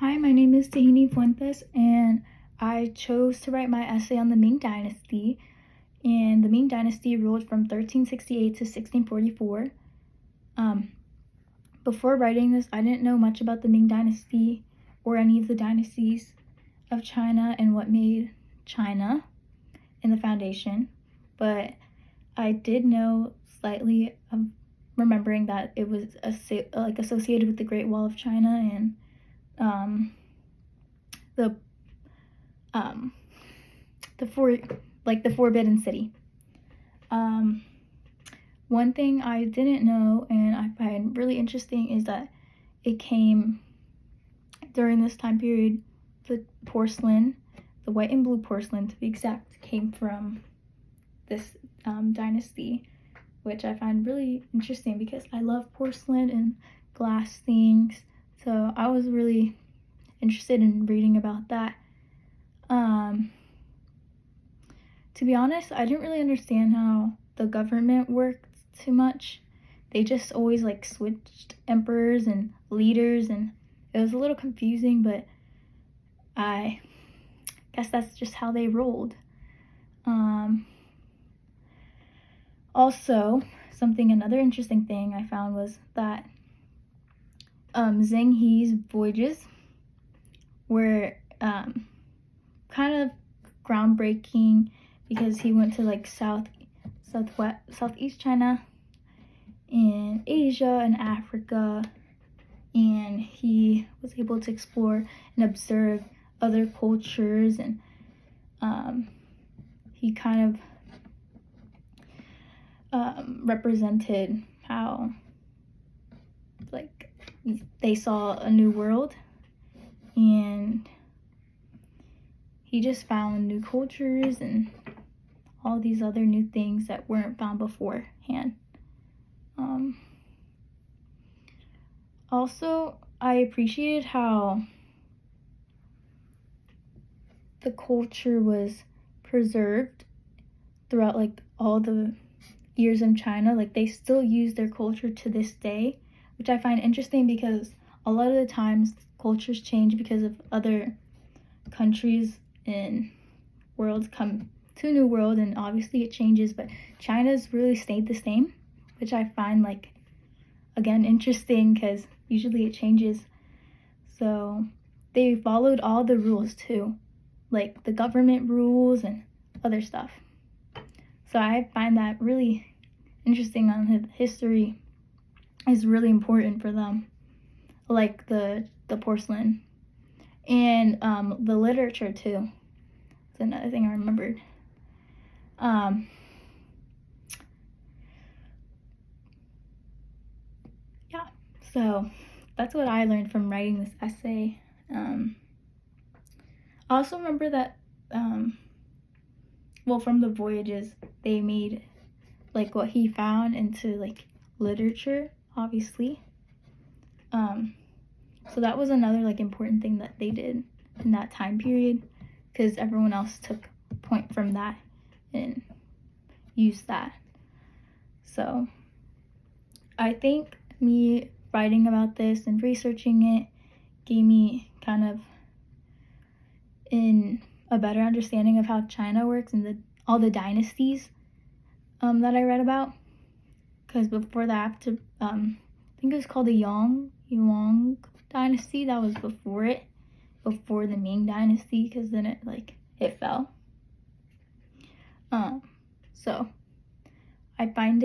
Hi, my name is Tahini Fuentes, and I chose to write my essay on the Ming dynasty. And the Ming dynasty ruled from 1368 to 1644. Before writing this, I didn't know much about the Ming dynasty or any of the dynasties of China and what made China in the foundation, but I did know slightly of remembering that it was associated with the Great Wall of China and the Forbidden City. One thing I didn't know and I find really interesting is that it came during this time period. The porcelain, the white and blue porcelain to be exact, came from this dynasty, which I find really interesting because I love porcelain and glass things. So I was really interested in reading about that. To be honest, I didn't really understand how the government worked too much. They just always switched emperors and leaders, and it was a little confusing, but I guess that's just how they rolled. Also, another interesting thing I found was that Zheng He's voyages were kind of groundbreaking because he went to southeast China and Asia and Africa, and he was able to explore and observe other cultures, and he kind of represented how they saw a new world, and he just found new cultures and all these other new things that weren't found beforehand. Also, I appreciated how the culture was preserved throughout all the years in China. They still use their culture to this day, which I find interesting because a lot of the times cultures change because of other countries and worlds come to a new world, and obviously it changes, but China's really stayed the same, which I find again interesting because usually it changes. So they followed all the rules too, the government rules and other stuff. So I find that really interesting. On history is really important for them, the porcelain and the literature too. It's another thing I remembered. Yeah, so that's what I learned from writing this essay. I also remember that from the voyages, they made what he found into literature, obviously. So that was another important thing that they did in that time period, because everyone else took point from that and used that. So I think me writing about this and researching it gave me kind of a better understanding of how China works and all the dynasties that I read about. Because before that, I think it was called the Yuan dynasty. That was before the Ming dynasty, because then it fell. So I find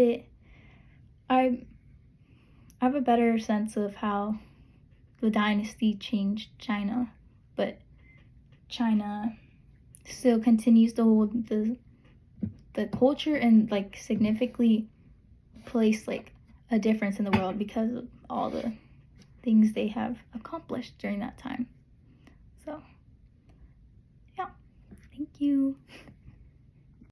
I have a better sense of how the dynasty changed China, but China still continues to hold the culture and significantly place a difference in the world because of all the things they have accomplished during that time. So yeah, thank you.